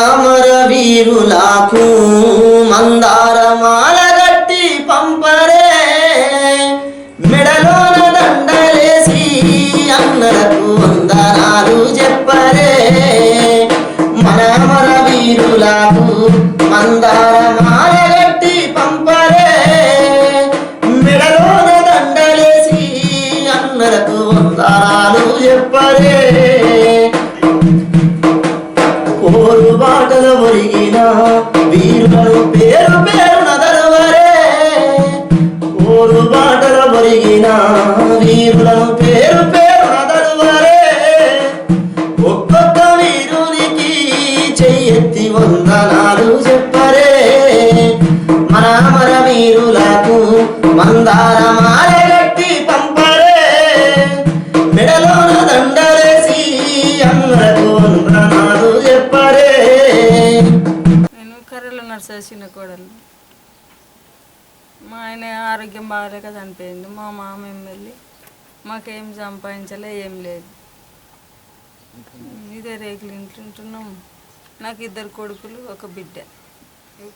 అమర వీరులకు మందారమాల గట్టి పంపరే మెడలోన దండలేసి అన్నలకు వందనాలు చెప్పరే మన అమర వీరులకు మందారమాల గట్టి పంపరే మెడలోన దండలేసి అన్నలకు వందనాలు చెప్పరే ఓరు బాటల ఒరిగిన వీరులను పేరు పేరున దరువరే ఓరు బాటల ఒరిగిన వీరులను పేరు పేరున దరువరే ఒక్కొక్క వీరునికి చెయ్యెత్తి వందనాలు చెప్పరే మన అమర వీరులకు మందారమాల గట్టి పంపరే మెడలోన దండలేసి అన్నలకు వందనాలు చెప్పరే. నేను కర్రలో నడిచేసిన కోడలు. మా ఆయన ఆరోగ్యం బాగాలేక చనిపోయింది. మా మామ ఎమ్మెల్యే మాకేం సంపాదించలే, ఏం లేదు. ఇదే రేకులు ఇంటుంటున్నాం. నాకు 2 కొడుకులు, 1 బిడ్డ.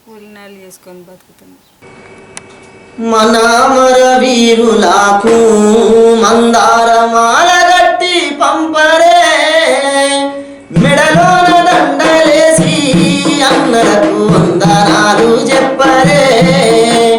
కూలినాలు చేసుకొని బతుకుతున్నాం. మన అమర వీరులకు మందారమాల గట్టి పంపరే